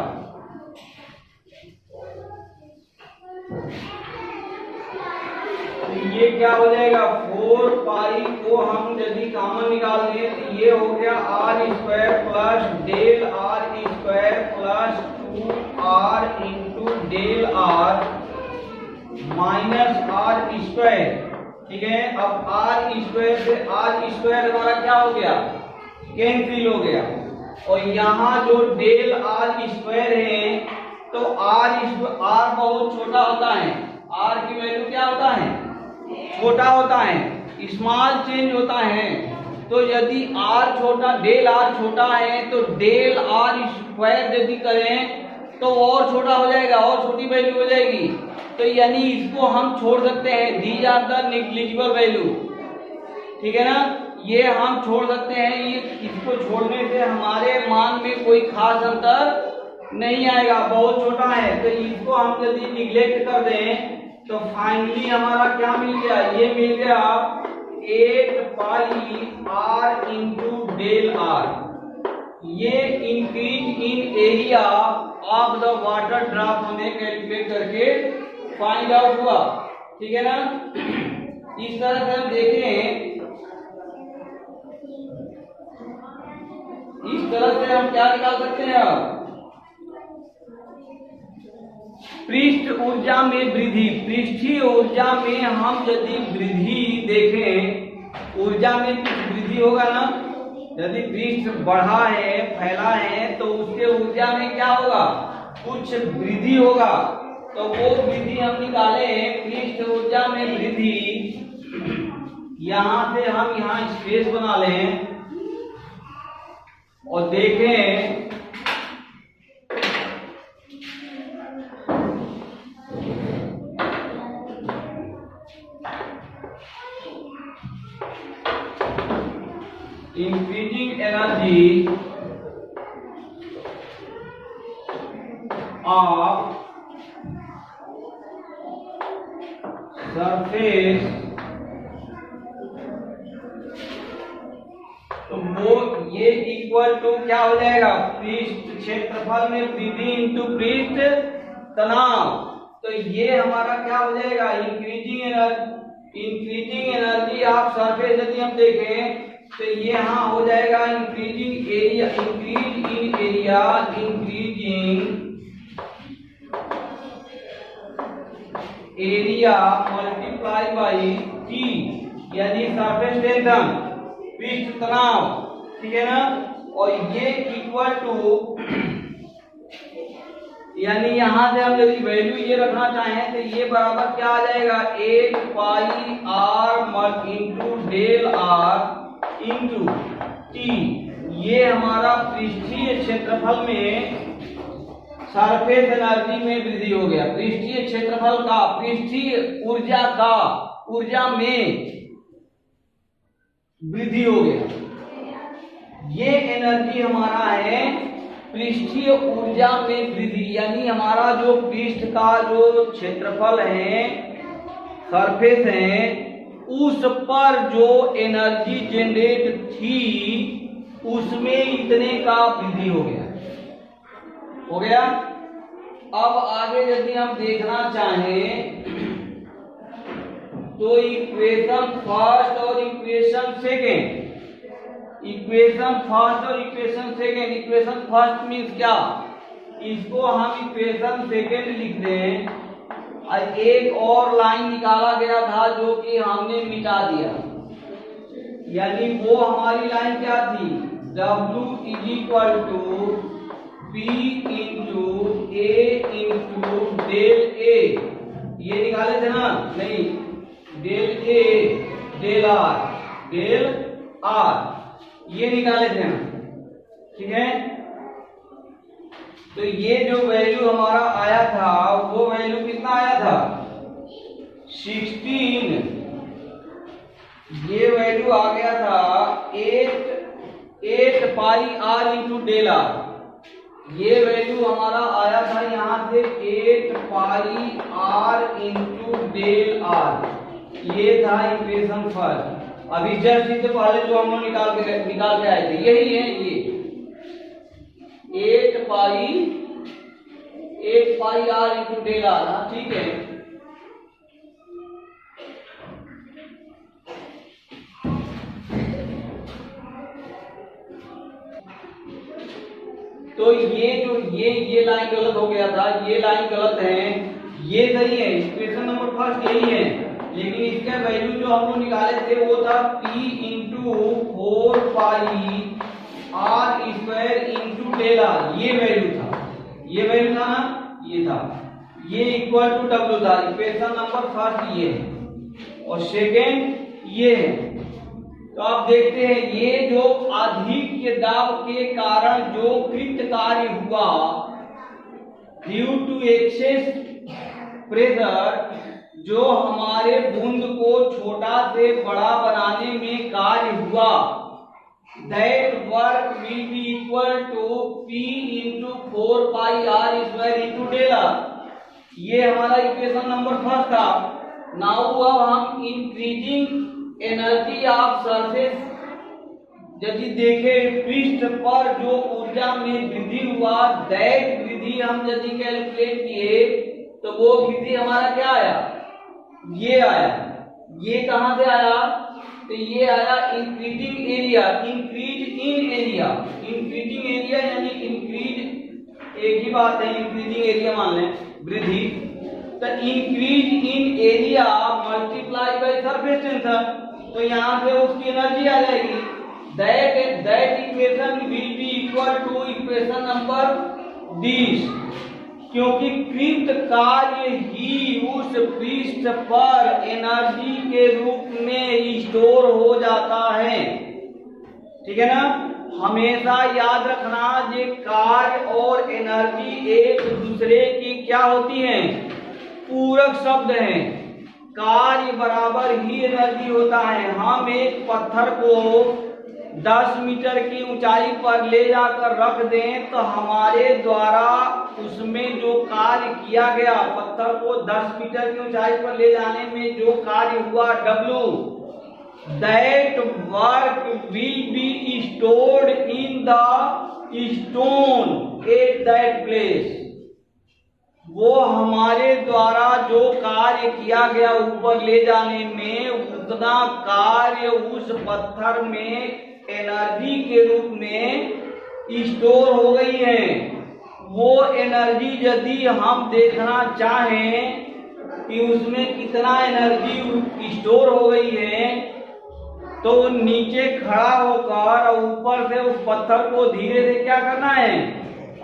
तो ये क्या हो जाएगा, 4 पाई को हम यदि कॉमन निकाल दें तो ये हो गया R square plus del are square plus 2r into del R minus R square, ठीक है। अब आर स्क्वायर से आर स्क्वायर हमारा क्या हो गया, कैंसिल हो गया। और यहाँ जो डेल आर स्क्वायर है तो आर बहुत छोटा होता है, आर की वैल्यू क्या होता है, छोटा होता है, स्मॉल चेंज होता है। तो यदि आर छोटा, डेल आर छोटा है तो डेल आर स्क्वायर यदि करें तो और छोटा हो जाएगा, और छोटी वैल्यू हो जाएगी। तो यानी इसको हम छोड़ सकते हैं, these are the negligible value, ठीक है ना। ये हम छोड़ सकते हैं, ये इसको छोड़ने से हमारे मान में कोई खास अंतर नहीं आएगा, बहुत छोटा है। तो इसको हम यदि निग्लेक्ट कर दें तो फाइनली हमारा क्या मिल गया, ये मिल गया 8 pi r into del R. ये increase in area of the water drop हमें कैलकुलेट करके फाइंड आउट हुआ, ठीक है ना। इस तरह से हम देखें, इस तरह से हम क्या निकाल सकते हैं, अब पृष्ठ ऊर्जा में वृद्धि। पृष्ठीय ऊर्जा में हम यदि वृद्धि देखें, ऊर्जा में कुछ वृद्धि होगा ना, यदि पृष्ठ बढ़ा है, फैला है तो उसके ऊर्जा में क्या होगा, कुछ वृद्धि होगा। तो वो वृद्धि हम निकाले, पृष्ठ ऊर्जा में वृद्धि। यहां से हम यहाँ स्पेस बना लें और देखें increasing energy of सरफेस, तो वो ये इक्वल टू क्या हो जाएगा, पृष्ठ क्षेत्रफल में वृद्धि इंटू पृष्ठ तनाव। तो ये हमारा क्या हो जाएगा, इंक्रीजिंग एनर्जी ऑफ सरफेस। यदि हम देखें तो ये यहाँ हो जाएगा increasing area, increase in area, increasing area multiply by T, यानी सरफेस टेंशन, पृष्ठ तनाव, ठीक है ना। और ये इक्वल टू, यानी यहां से हम यदि वैल्यू ये रखना चाहें तो ये बराबर क्या आ जाएगा, 8 pi r into del r into t. ये हमारा पृष्ठीय क्षेत्रफल में सरफेस एनर्जी में वृद्धि हो गया, पृष्ठीय क्षेत्रफल का, पृष्ठीय ऊर्जा का, ऊर्जा में वृद्धि हो गया। ये एनर्जी हमारा है पृष्ठीय ऊर्जा में वृद्धि, यानी हमारा जो पृष्ठ का जो क्षेत्रफल है, सरफेस है, उस पर जो एनर्जी जनरेट थी उसमें इतने का वृद्धि हो गया, हो गया। अब आगे यदि हम देखना चाहें तो इक्वेशन फर्स्ट और इक्वेशन सेकेंड, इक्वेशन फर्स्ट और equation second, equation first means क्या, इसको हम इक्वेशन सेकेंड लिख दें। और एक और लाइन निकाला गया था जो कि हमने मिटा दिया, यानी वो हमारी लाइन क्या थी, W is equal to P into A into del A, ये निकाले थे ना, नहीं, डेल A डेल R ये निकाले थे ना, ठीक है। तो ये जो वैल्यू हमारा आया था वो वैल्यू कितना आया था, 16। ये वैल्यू आ गया था 8 pi R into del R. ये वैल्यू हमारा आया था यहां से 8 pi R into del R. ये था इक्वेशन फर्स्ट। अभी जस्ट इससे पहले जो हम लोग निकाल के आए थे यही है, ये 8 pi R into del are, ठीक है। तो ये जो ये लाइन गलत हो गया था, ये लाइन गलत है, ये सही है, इक्वेशन नंबर फर्स्ट यही है, लेकिन इसका वैल्यू जो हम लोग निकाले थे वो था P into 4 pi R square into del R. ये वैल्यू था, ये वैल्यू था ना, ये था, ये इक्वल टू W था। इक्वेशन नंबर फर्स्ट ये है और सेकेंड ये है। तो आप देखते हैं ये जो अधिक दाब के कारण जो कृत कार्य हुआ ड्यू टू एक्सेस प्रेशर, जो हमारे बूंद को छोटा से बड़ा बनाने में कार्य हुआ, that work will be equal to P into 4 pi R square into del R. ये हमारा इक्वेशन नंबर फर्स्ट था। नाउ अब हम इंक्रीजिंग एनर्जी ऑफ सरफेस, यदि देखें पृष्ठ पर जो ऊर्जा में वृद्धि हुआ, दैट वृद्धि हम यदि कैलकुलेट किए तो वो वृद्धि हमारा क्या आया, ये आया। ये कहां से आया, तो ये आया increasing area, increase in area, increasing area यानी इंक्रीज एक ही बात है, इंक्रीजिंग एरिया मान लें वृद्धि, तो increase in area multiply by surface tension. तो यहां से उसकी एनर्जी आ जाएगी, that equation will be equal to equation number 20, क्योंकि कृत कार्य ही उस पृष्ठ पर एनर्जी के रूप में स्टोर हो जाता है, ठीक है ना। हमेशा याद रखना ये कार्य और एनर्जी एक दूसरे की क्या होती हैं, पूरक शब्द हैं। कार्य बराबर ही एनर्जी होता है। हम एक पत्थर को 10 मीटर की ऊंचाई पर ले जाकर रख दें तो हमारे द्वारा उसमें जो कार्य किया गया, पत्थर को 10 मीटर की ऊंचाई पर ले जाने में जो कार्य हुआ W, that work will be stored in the stone at that place। वो हमारे द्वारा जो कार्य किया गया ऊपर ले जाने में, उतना कार्य उस पत्थर में एनर्जी के रूप में स्टोर हो गई है। वो एनर्जी यदि हम देखना चाहें कि उसमें कितना एनर्जी स्टोर हो गई है, तो नीचे खड़ा होकर और ऊपर से उस पत्थर को धीरे से क्या करना है,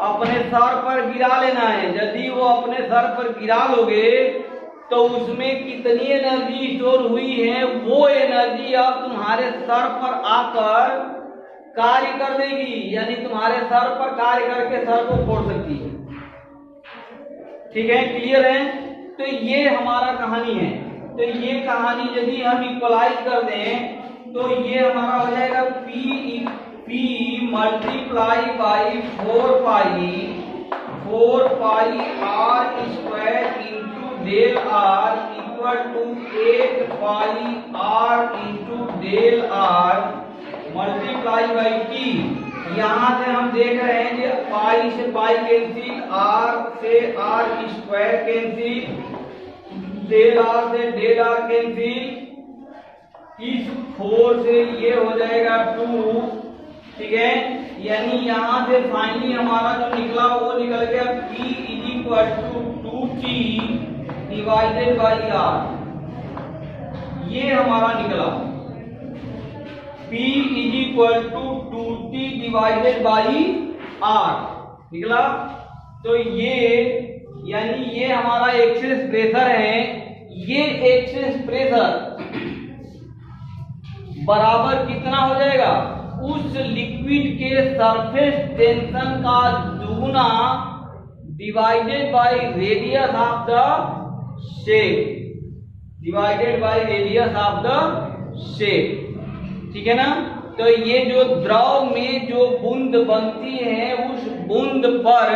अपने सर पर गिरा लेना है। यदि वो अपने सर पर गिरा लोगे तो उसमें कितनी एनर्जी स्टोर हुई है, वो एनर्जी अब तुम्हारे सर पर आकर कार्य कर देगी, यानी तुम्हारे सर पर कार्य करके सर को फोड़ सकती है। ठीक है, क्लियर है? तो ये हमारा कहानी है। तो ये कहानी यदि हम इक्वलाइज कर दें तो ये हमारा हो जाएगा P multiply by 4 pi r square into del r equal to 8 pi r into del r multiply by t। यहाँ से हम देख रहे हैं कि पाई से पाई कैंसिल, r से r square cancel, del r से डेल r कैंसिल, इस 4 से ये हो जाएगा 2। ठीक है, यानी यहाँ से फाइनली हमारा जो निकला वो निकल गया P is equal to 2t divided by r। ये हमारा निकला P is equal to 2t divided by r निकला। तो ये यानी ये हमारा एक्सेस प्रेशर है। ये एक्सेस प्रेशर बराबर कितना हो जाएगा, उस लिक्विड के सरफेस टेंशन का दुगुना divided by radius of the shape, divided by radius of the shape. ठीक है ना? तो ये जो द्रव में जो बूंद बनती है, उस बूंद पर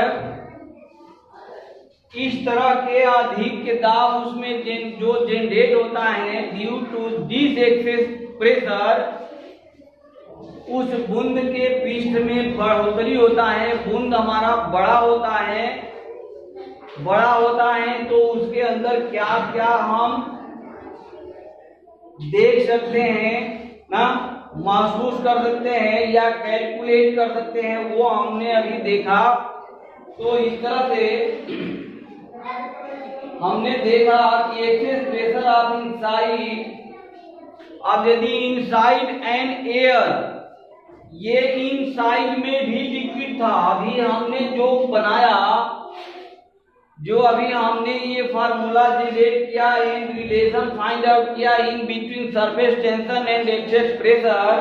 इस तरह के अधिक के दाब उसमें जो जनरेट होता है due to this excess pressure, उस बूंद के पृष्ठ में बढ़ोतरी होता है। बूंद हमारा बड़ा होता है तो उसके अंदर क्या क्या हम देख सकते हैं ना, महसूस कर सकते हैं या कैलकुलेट कर सकते हैं, वो हमने अभी देखा। तो इस तरह से हमने देखा कि एक्सेस प्रेशर ऑफ इनसाइड, अब यदि इनसाइड एंड एयर, ये इनसाइड में भी लिक्विड था। अभी हमने जो बनाया, जो अभी हमने ये फार्मूला जनरेट किया, इन रिलेशन फाइंड आउट किया in between surface tension and excess pressure,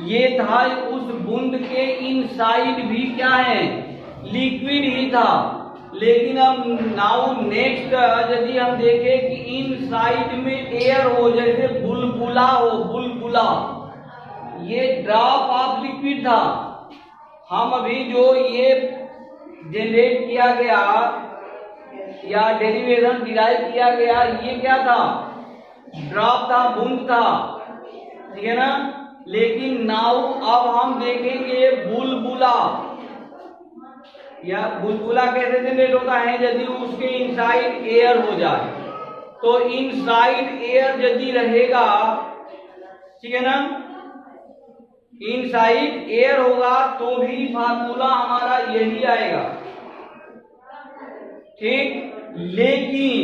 ये था उस बूंद के इनसाइड भी क्या है, लिक्विड ही था। लेकिन अब नाउ नेक्स्ट यदि हम देखें कि इनसाइड में एयर हो, जैसे बुलबुला हो, बुलबुला, ये ड्रॉप ऑफ लिक्विड था। हम अभी जो ये जनरेट किया गया या डेरिवेशन डिराइव किया गया, ये क्या था, ड्रॉप था, बूंद था। ठीक है ना? लेकिन नाउ अब हम देखेंगे बुलबुला, या बुलबुला कैसे जनरेट होता है, यदि उसके इनसाइड एयर हो जाए। तो इनसाइड एयर यदि रहेगा, ठीक है ना, इनसाइड एयर होगा तो भी फार्मूला हमारा यही आएगा। ठीक, लेकिन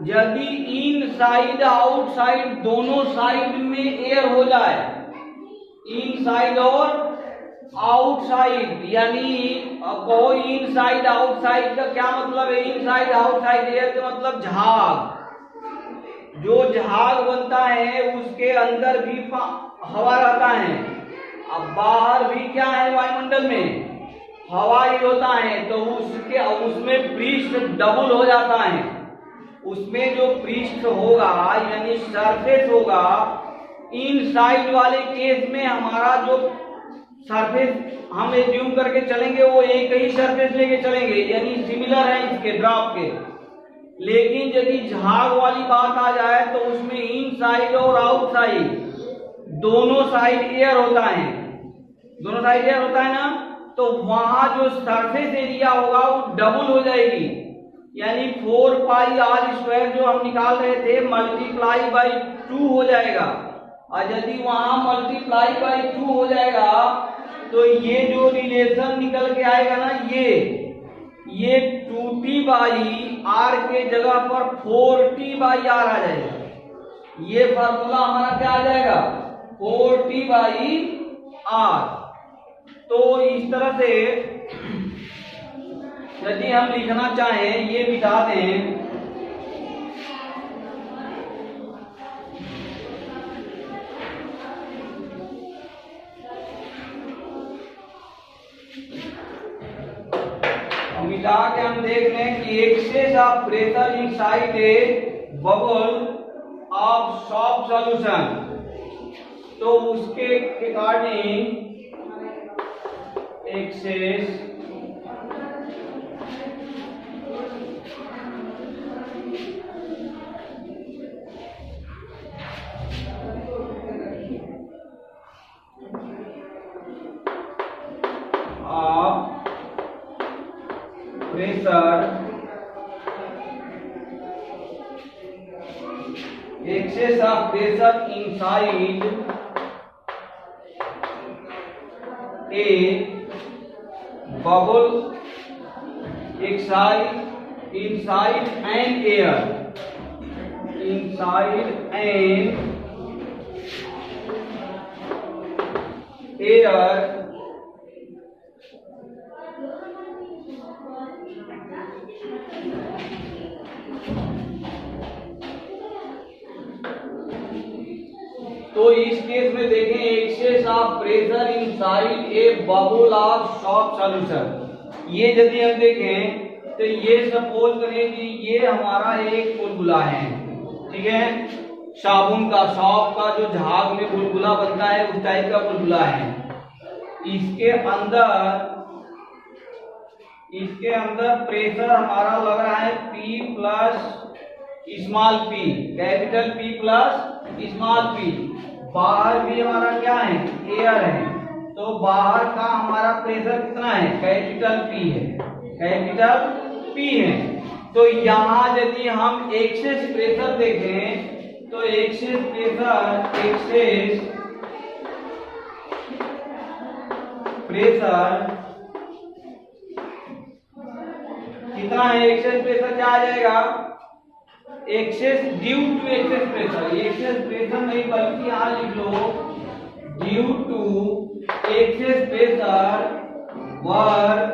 यदि इनसाइड आउटसाइड दोनों साइड में एयर हो जाए, इनसाइड और आउटसाइड, यानी कहो इनसाइड आउटसाइड का क्या मतलब है, इनसाइड आउटसाइड एयर का मतलब झाग, जो झाग बनता है उसके अंदर भी हवा रहता है, अब बाहर भी क्या है, वायुमंडल में हवा ही होता है। तो उसमें पृष्ठ डबल हो जाता है। उसमें जो पृष्ठ होगा यानी सरफेस होगा, इन साइड वाले केस में हमारा जो सरफेस हम एज्यूम करके चलेंगे वो एक ही सरफेस लेके चलेंगे, यानी सिमिलर है इसके ड्रॉप के। लेकिन यदि झाग वाली बात आ जाए तो उसमें इन साइड और आउट साइड दोनों साइड एयर होता है, दोनों साइड एयर होता है ना, तो वहां जो सरफेस एरिया होगा वो डबल हो जाएगी, यानी 4 पाई आर स्क्वायर जो हम निकाल रहे थे मल्टीप्लाई बाई 2 हो जाएगा। और यदि वहां मल्टीप्लाई बाई 2 हो जाएगा तो ये जो रिलेशन निकल के आएगा ना, ये 2t बाई आर के जगह पर 4t बाई आर आ जाएगा। ये फार्मूला हमारा क्या आ जाएगा, 4t बाई आर। तो इस तरह से यदि हम लिखना चाहें, ये बिठा दें, मिटा के हम देख रहे हैं कि excess of pressure inside a bubble of soft solution, तो उसके according excess of pressure, excess of pressure inside a bubble inside an air, inside an air तो इस केस में देखें excess of pressure inside a bubble of soft solution. ये यदि हम देखें तो ये सपोज करें कि ये हमारा एक बुलबुला है, ठीक है, साबुन का सॉफ्ट का जो झाग में बुलबुला बनता है उस टाइप का बुलबुला है। इसके अंदर प्रेशर हमारा लग रहा है P plus small p, capital P plus small p। बाहर भी हमारा क्या है, एयर है, तो बाहर का हमारा प्रेशर कितना है, कैपिटल P है, कैपिटल P है। तो यहाँ यदि हम एक्सेस प्रेशर देखें तो एक्सेस प्रेशर कितना है, एक्सेस प्रेशर क्या आ जाएगा, excess due to excess pressure, excess pressure नहीं बल्कि यहां लिख लो due to excess pressure work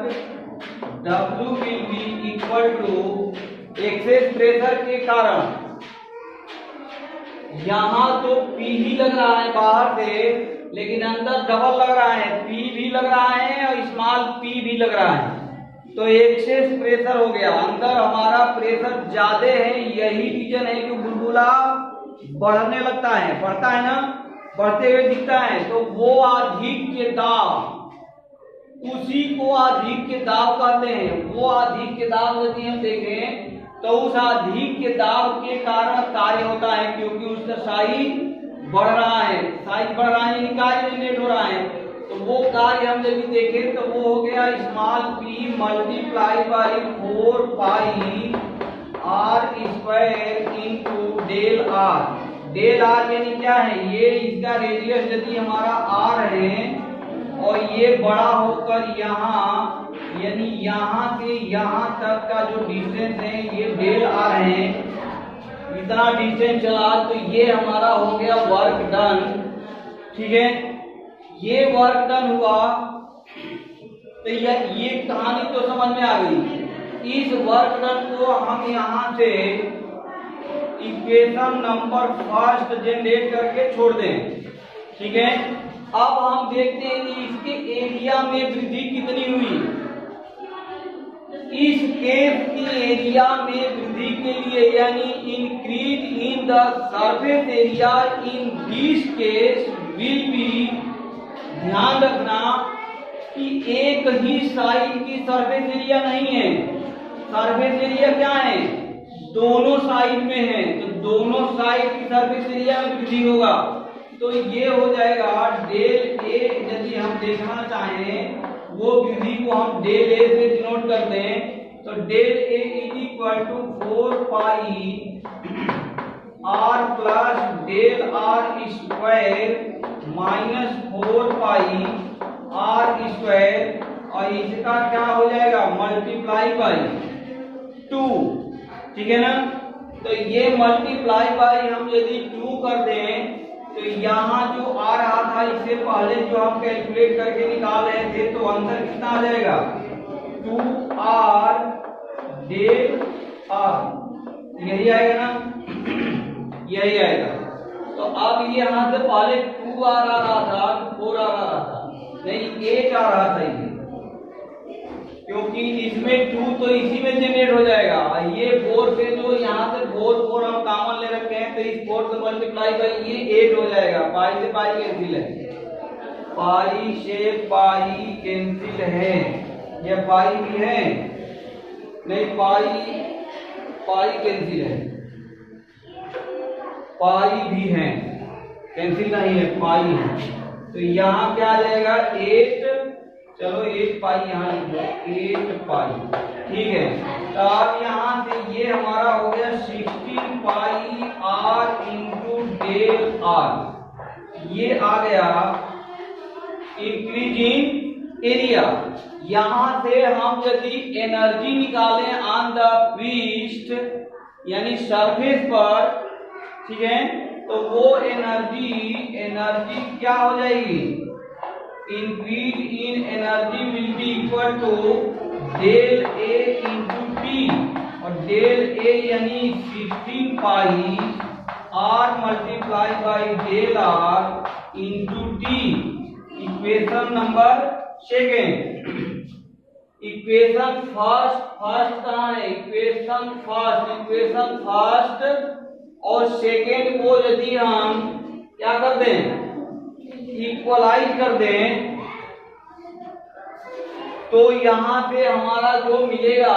W will be equal to excess pressure के कारण। यहां तो P ही लग रहा है बाहर से, लेकिन अंदर डबल लग रहा है, P भी लग रहा है और स्मॉल p भी लग रहा है, तो एक्सेस प्रेशर हो गया। अंदर हमारा प्रेशर ज्यादा है, यही रीजन है कि बुलबुला बढ़ने लगता है, बढ़ता है ना, बढ़ते हुए दिखता है, तो वो अधिक के दाब, उसी को अधिक के दाब कहते हैं। वो अधिक के दाब यदि हम देखें तो उस अधिक के दाब के कारण कार्य होता है, क्योंकि उसका साइज बढ़ रहा है, साइज बढ़ रहा है, कार्य जनरेट हो रहा है, तो वो कार्य हम यदि देखें तो वो हो गया small p multiply by 4 pi are square into del R. Del R यानी क्या है, ये इसका रेडियस यदि हमारा r है और ये बड़ा होकर यहाँ, यानी यहाँ से यहाँ तक का जो डिस्टेंस है ये डेल आर है, इतना डिस्टेंस चला, तो ये हमारा हो गया वर्क डन, ठीक है। ये वर्क डन हुआ तो ये कहानी तो समझ में आ गई। इस वर्क डन को हम यहाँ से इक्वेशन नंबर फर्स्ट जनरेट करके छोड़ दें, ठीक है। अब हम देखते हैं कि इसके एरिया में वृद्धि कितनी हुई। इस केस की एरिया में वृद्धि के लिए यानी increase in the surface area in this case will be, ध्यान रखना कि एक ही साइड की सरफेस एरिया नहीं है, सरफेस एरिया क्या है, दोनों साइड में है, तो दोनों साइड की सरफेस एरिया में वृद्धि होगा। तो ये हो जाएगा डेल ए, यदि हम देखना चाहें वो वृद्धि को हम डेल ए से डिनोट करते हैं, तो del A is equal to 4 pi are plus del are square minus 4 pi are square, और इसका क्या हो जाएगा मल्टीप्लाई बाई 2, ठीक है ना। तो ये मल्टीप्लाई बाई हम यदि 2 कर दें तो यहाँ जो आ रहा था इससे पहले जो हम कैलकुलेट करके निकाल रहे थे, तो आंसर कितना आ जाएगा 2r डेल r, यही आएगा ना, यही आएगा। तो अब ये यहाँ से पहले 2r आ रहा था, 4r आ रहा था, नहीं 8 आ रहा था ये, क्योंकि इसमें 2 तो इसी में जनरेट हो जाएगा। ये 4 से जो यहाँ से 4 हम कॉमन ले रखे हैं, तो इस 4 से मल्टीप्लाई बाई ये 8 हो जाएगा। पाई से पाई कैंसिल है, पाई से पाई कैंसिल है, ये पाई भी है, नहीं पाई कैंसिल है, पाई भी है, कैंसिल नहीं है, पाई है। तो यहाँ क्या आ जाएगा 8, चलो 8 पाई यहाँ लिख लो, 8 पाई, ठीक है। तो अब यहाँ से ये हमारा हो गया 16 pi r into del R, ये आ गया इंक्रीज इन एरिया। यहाँ से हम यदि एनर्जी निकालें ऑन द पृष्ठ यानी सरफेस पर, ठीक है, तो वो एनर्जी क्या हो जाएगी, increase in energy will be equal to del A into t, और डेल ए यानी 16 pi r multiply by del r into t. Equation number second, equation first कहाँ है, इक्वेशन फर्स्ट और सेकेंड को यदि हम क्या कर दें, इक्वलाइज कर दें, तो यहां से हमारा जो मिलेगा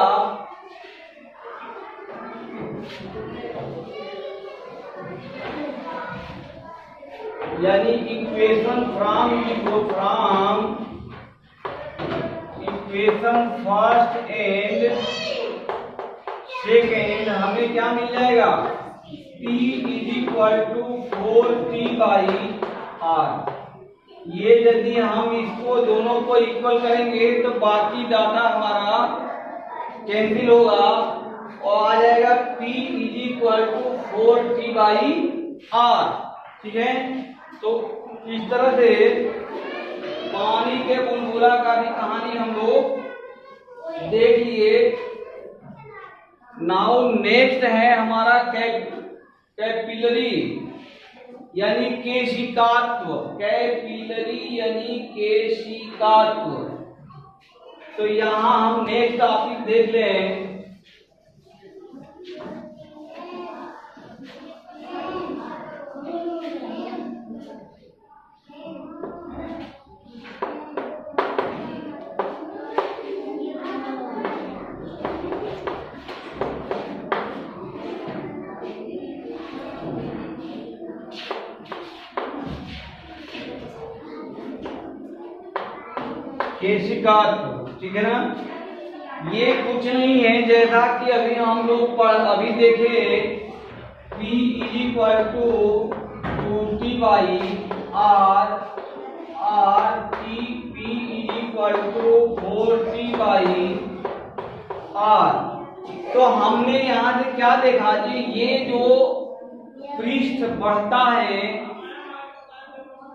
यानी इक्वेशन फर्स्ट एंड सेकेंड हमें क्या मिल जाएगा, P is equal to 4T by R। ये यदि हम इसको दोनों को इक्वल करेंगे तो बाकी डाटा हमारा कैंसिल होगा और आ जाएगा P is equal to 4T by R, ठीक है। तो इस तरह से पानी के बुलबुला का भी कहानी हम लोग देख लिए। नाउ नेक्स्ट है हमारा कैपिलरी यानी केशिकात्व, कैपिलरी यानी केशिकात्व। तो यहाँ हम नेक्स्ट टॉपिक देख लें, केशिकात्व, ठीक है ना। ये कुछ नहीं है, जैसा कि अभी हम लोग अभी देखे P is equal to 2T by R T, P is equal to 4T by R। तो हमने यहाँ से क्या देखा जी, ये जो पृष्ठ बढ़ता है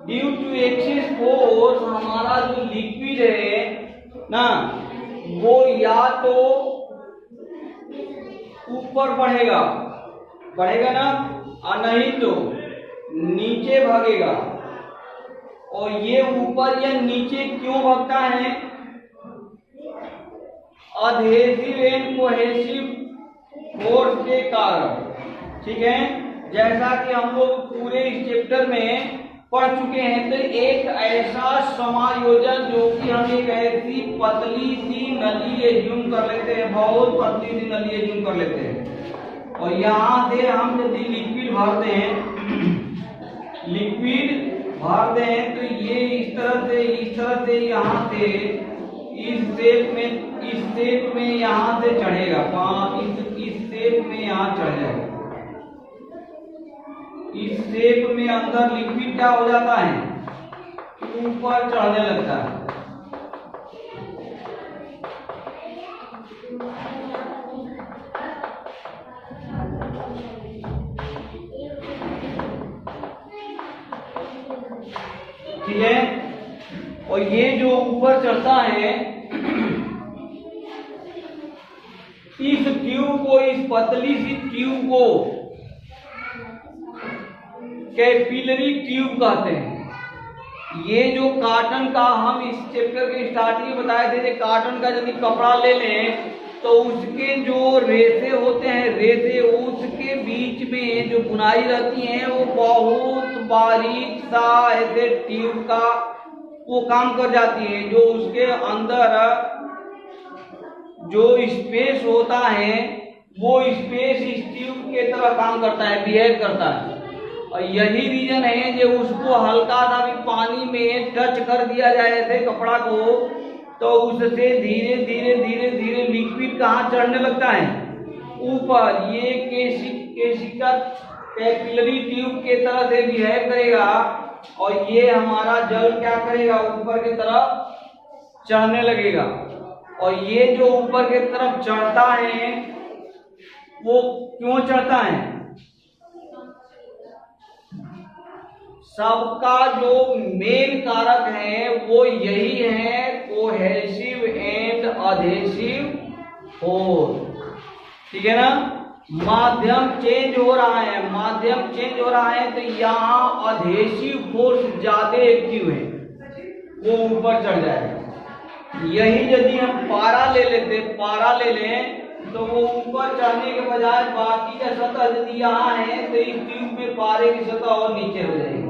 ड्यू टू एक्सिस फोर्स, हमारा जो लिक्विड है ना वो या तो ऊपर बढ़ेगा ना, और नहीं तो नीचे भागेगा। और ये ऊपर या नीचे क्यों भागता है, अधेसिव एंड कोहेसिव फोर्स के कारण। ठीक है, जैसा कि हम लोग पूरे इस चैप्टर में पढ़ चुके हैं, तो एक ऐसा समायोजन जो कि हम एक ऐसी पतली सी नली एज्यूम कर लेते हैं, बहुत पतली सी नली एज्यूम कर लेते हैं, और यहाँ से हम यदि लिक्विड भरते हैं, तो ये इस तरह से यहाँ से इस शेप में यहाँ से चढ़ेगा, इस शेप में यहाँ चढ़ जाएगा। इस शेप में अंदर लिक्विड क्या हो जाता है, ऊपर चढ़ने लगता है। ठीक है, और ये जो ऊपर चढ़ता है, इस ट्यूब को, इस पतली सी ट्यूब को कैपिलरी ट्यूब कहते हैं। ये जो कॉटन का, हम इस चैप्टर के स्टार्टिंग में बताए थे, कॉटन का यदि कपड़ा ले लें तो उसके जो रेशे होते हैं, उसके बीच में जो बुनाई रहती है वो बहुत बारीक सा ऐसे ट्यूब का वो काम कर जाती है, जो उसके अंदर जो स्पेस होता है वो स्पेस इस ट्यूब के तरह काम करता है, बिहेव करता है। और यही रीजन है जो उसको हल्का सा भी पानी में टच कर दिया जाए ऐसे कपड़ा को, तो उससे धीरे धीरे लिक्विड कहाँ चढ़ने लगता है, ऊपर। ये केशिका कैपिलरी ट्यूब के तरह से बिहेव करेगा, और ये हमारा जल क्या करेगा, ऊपर की तरफ चढ़ने लगेगा। और ये जो ऊपर की तरफ चढ़ता है वो क्यों चढ़ता है, सबका जो मेन कारक है वो यही है, कोहेसिव एंड अधेसिव फोर्स। ठीक है ना, माध्यम चेंज हो रहा है, तो यहाँ अधेसिव फोर्स ज्यादा एक्टिव है, वो ऊपर चढ़ जाएगा। यही यदि हम पारा ले लें तो वो ऊपर चढ़ने के बजाय बाकी का सतह यदि यहाँ है तो इस ट्यूब में पारे की सतह और नीचे हो जाएगी।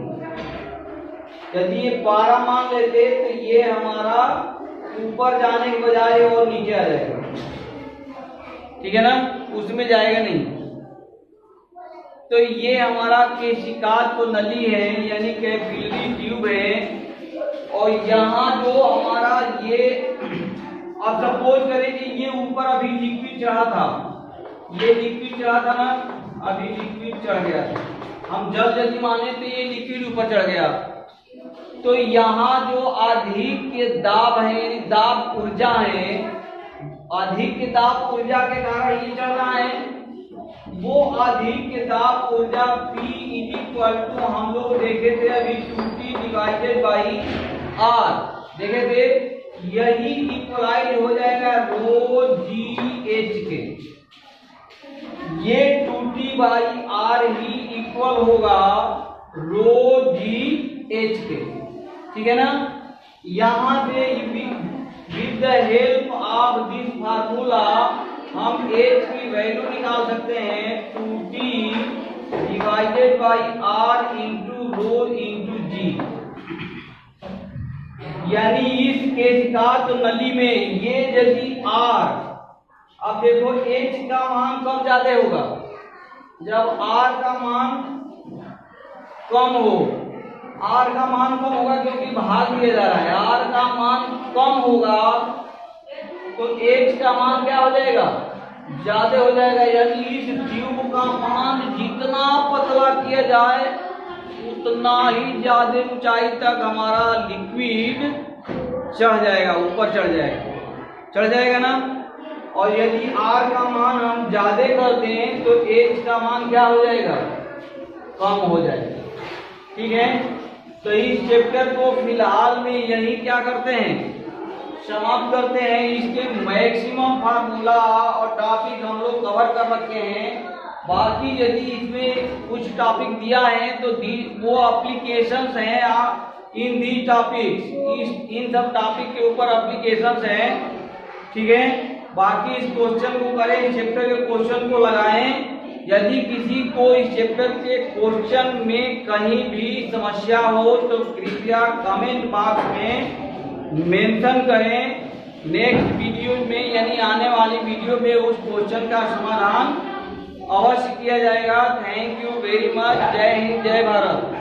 यदि ये पारा मान लेते तो ये हमारा ऊपर जाने के बजाय और नीचे आ जाएगा। ठीक है ना, उसमें जाएगा नहीं। तो ये हमारा केशिकात तो नली है, यानी कैपिलरी ट्यूब है। और यहाँ जो हमारा ये, अब सपोज करें कि ये ऊपर अभी लिक्विड चढ़ा था, ना, अभी लिक्विड चढ़ गया, हम जल यदि माने तो ये लिक्विड ऊपर चढ़ गया, तो यहाँ जो अधिक के दाब है, यानी दाब ऊर्जा है, अधिक के दाब ऊर्जा के कारण ये चल रहा है, वो अधिक के दाब ऊर्जा P = हम लोग देखे थे अभी 2T / R देखे थे, यही इक्वलाइज हो जाएगा ρGH के। ये 2T/R ही इक्वल होगा ρGH के। ठीक है ना, यहाँ से with the help of this formula हम H की वैल्यू निकाल सकते हैं 2T / R × ρ × G। यानी इस केशिकात नली में ये यदि R, अब देखो H का मान कब ज्यादा होगा, जब R का मान कम हो। R का मान कम होगा क्योंकि भाग दिया जा रहा है, R का मान कम होगा तो H का मान क्या हो जाएगा, ज्यादा हो जाएगा। यानी इस ट्यूब का मान जितना पतला किया जाए उतना ही ज्यादा ऊंचाई तक हमारा लिक्विड चढ़ जाएगा, ऊपर चढ़ जाएगा ना। और यदि R का मान हम ज्यादा कर दें तो H का मान क्या हो जाएगा, कम हो जाएगा। ठीक है, तो इस चैप्टर को फिलहाल में यही क्या करते हैं, समाप्त करते हैं। इसके मैक्सिमम फार्मूला और टॉपिक हम लोग कवर कर रखे हैं। बाकी यदि इसमें कुछ टॉपिक दिया है तो वो एप्लीकेशंस हैं इन दी टॉपिक्स, इन सब टॉपिक के ऊपर एप्लीकेशंस हैं। ठीक है। बाकी इस क्वेश्चन को करें, इस चैप्टर के क्वेश्चन को लगाएं। यदि किसी को इस चैप्टर के क्वेश्चन में कहीं भी समस्या हो तो कृपया कमेंट बॉक्स में मेंशन करें। नेक्स्ट वीडियो में यानी आने वाली वीडियो में उस क्वेश्चन का समाधान अवश्य किया जाएगा। Thank you very much. जय हिंद, जय भारत।